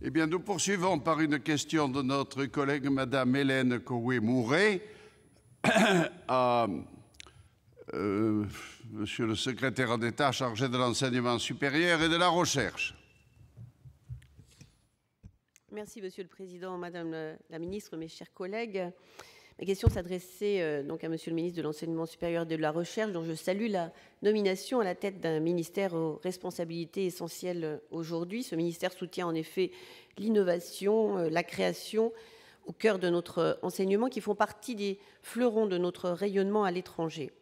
Eh bien, nous poursuivons par une question de notre collègue Madame Hélène Coué-Mouret à Monsieur le secrétaire d'État chargé de l'enseignement supérieur et de la recherche. Merci Monsieur le Président, Madame la Ministre, mes chers collègues. Ma question s'adressait donc à Monsieur le ministre de l'Enseignement supérieur et de la Recherche, dont je salue la nomination à la tête d'un ministère aux responsabilités essentielles aujourd'hui. Ce ministère soutient en effet l'innovation, la création au cœur de notre enseignement, qui font partie des fleurons de notre rayonnement à l'étranger.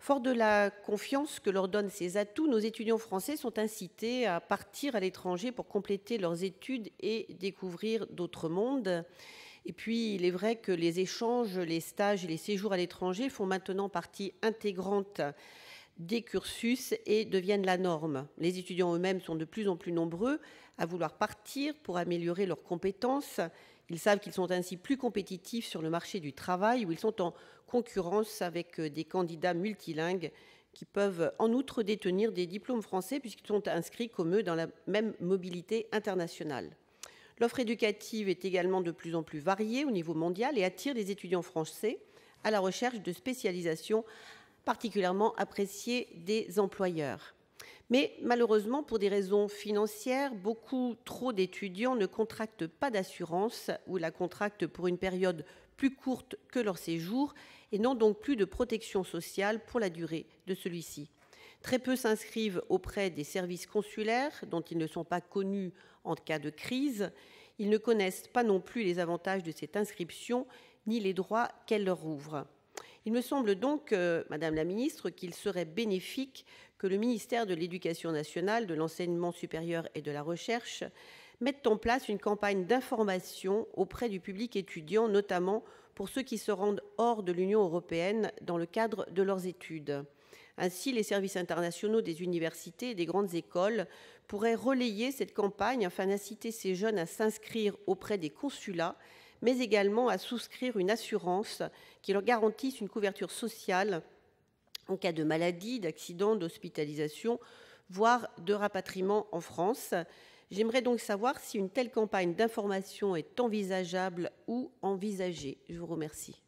Fort de la confiance que leur donnent ces atouts, nos étudiants français sont incités à partir à l'étranger pour compléter leurs études et découvrir d'autres mondes. Et puis, il est vrai que les échanges, les stages et les séjours à l'étranger font maintenant partie intégrante des cursus et deviennent la norme. Les étudiants eux-mêmes sont de plus en plus nombreux à vouloir partir pour améliorer leurs compétences. Ils savent qu'ils sont ainsi plus compétitifs sur le marché du travail, où ils sont en concurrence avec des candidats multilingues qui peuvent en outre détenir des diplômes français puisqu'ils sont inscrits comme eux dans la même mobilité internationale. L'offre éducative est également de plus en plus variée au niveau mondial et attire des étudiants français à la recherche de spécialisations particulièrement appréciées des employeurs. Mais malheureusement, pour des raisons financières, beaucoup trop d'étudiants ne contractent pas d'assurance ou la contractent pour une période plus courte que leur séjour et n'ont donc plus de protection sociale pour la durée de celui-ci. Très peu s'inscrivent auprès des services consulaires dont ils ne sont pas connus en cas de crise. Ils ne connaissent pas non plus les avantages de cette inscription ni les droits qu'elle leur ouvre. Il me semble donc, Madame la Ministre, qu'il serait bénéfique que le ministère de l'Éducation nationale, de l'Enseignement supérieur et de la Recherche mette en place une campagne d'information auprès du public étudiant, notamment pour ceux qui se rendent hors de l'Union européenne dans le cadre de leurs études. Ainsi, les services internationaux des universités et des grandes écoles pourraient relayer cette campagne afin d'inciter ces jeunes à s'inscrire auprès des consulats, mais également à souscrire une assurance qui leur garantisse une couverture sociale en cas de maladie, d'accident, d'hospitalisation, voire de rapatriement en France. J'aimerais donc savoir si une telle campagne d'information est envisageable ou envisagée. Je vous remercie.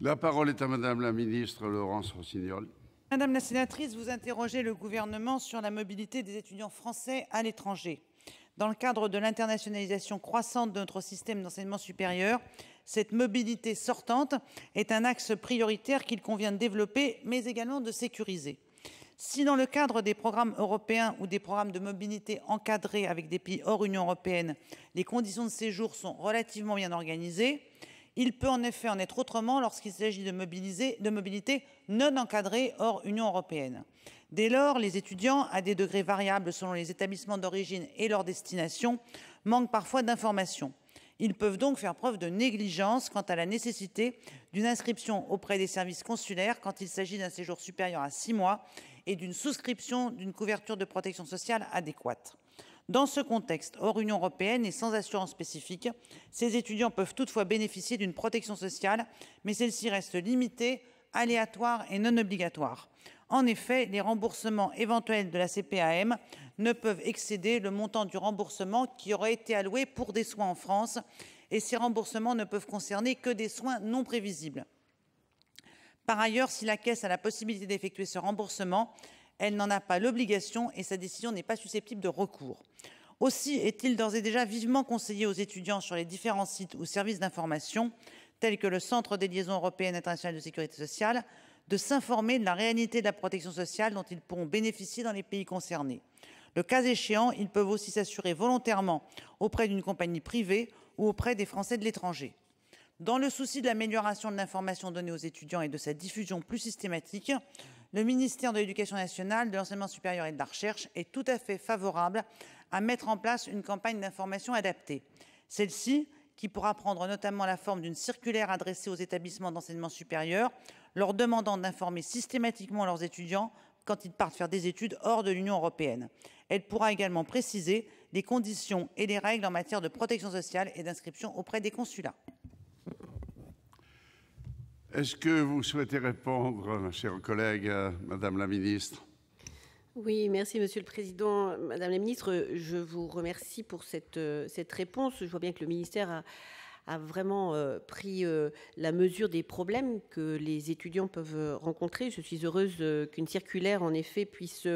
La parole est à Madame la ministre Laurence Rossignol. Madame la sénatrice, vous interrogez le gouvernement sur la mobilité des étudiants français à l'étranger. Dans le cadre de l'internationalisation croissante de notre système d'enseignement supérieur, cette mobilité sortante est un axe prioritaire qu'il convient de développer, mais également de sécuriser. Si dans le cadre des programmes européens ou des programmes de mobilité encadrés avec des pays hors Union européenne, les conditions de séjour sont relativement bien organisées, il peut en effet en être autrement lorsqu'il s'agit de mobilité non encadrée hors Union européenne. Dès lors, les étudiants, à des degrés variables selon les établissements d'origine et leur destination, manquent parfois d'informations. Ils peuvent donc faire preuve de négligence quant à la nécessité d'une inscription auprès des services consulaires quand il s'agit d'un séjour supérieur à 6 mois et d'une souscription d'une couverture de protection sociale adéquate. Dans ce contexte, hors Union européenne et sans assurance spécifique, ces étudiants peuvent toutefois bénéficier d'une protection sociale, mais celle-ci reste limitée, aléatoire et non obligatoire. En effet, les remboursements éventuels de la CPAM ne peuvent excéder le montant du remboursement qui aurait été alloué pour des soins en France, et ces remboursements ne peuvent concerner que des soins non prévisibles. Par ailleurs, si la Caisse a la possibilité d'effectuer ce remboursement, elle n'en a pas l'obligation et sa décision n'est pas susceptible de recours. Aussi est-il d'ores et déjà vivement conseillé aux étudiants sur les différents sites ou services d'information, tels que le Centre des liaisons européennes internationales de sécurité sociale, de s'informer de la réalité de la protection sociale dont ils pourront bénéficier dans les pays concernés. Le cas échéant, ils peuvent aussi s'assurer volontairement auprès d'une compagnie privée ou auprès des Français de l'étranger. Dans le souci de l'amélioration de l'information donnée aux étudiants et de sa diffusion plus systématique, le ministère de l'Éducation nationale, de l'Enseignement supérieur et de la Recherche est tout à fait favorable à mettre en place une campagne d'information adaptée. Celle-ci, qui pourra prendre notamment la forme d'une circulaire adressée aux établissements d'enseignement supérieur, leur demandant d'informer systématiquement leurs étudiants quand ils partent faire des études hors de l'Union européenne. Elle pourra également préciser les conditions et les règles en matière de protection sociale et d'inscription auprès des consulats. Est-ce que vous souhaitez répondre, chers collègues, Madame la ministre? Oui, merci Monsieur le Président. Madame la Ministre, je vous remercie pour cette réponse. Je vois bien que le ministère a vraiment pris la mesure des problèmes que les étudiants peuvent rencontrer. Je suis heureuse qu'une circulaire, en effet, puisse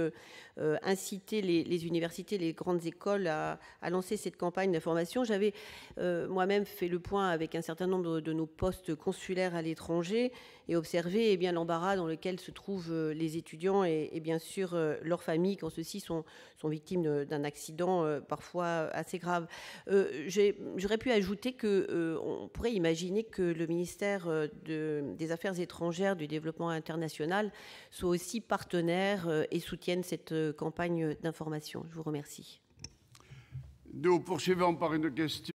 inciter les universités, les grandes écoles à lancer cette campagne d'information. J'avais moi-même fait le point avec un certain nombre de nos postes consulaires à l'étranger et observé bien l'embarras dans lequel se trouvent les étudiants et bien sûr leurs familles quand ceux-ci sont victimes d'un accident parfois assez grave. J'aurais pu ajouter qu'on pourrait imaginer que le ministère des Affaires étrangères, du développement international soit aussi partenaire et soutienne cette campagne d'information. Je vous remercie. Nous poursuivons par une question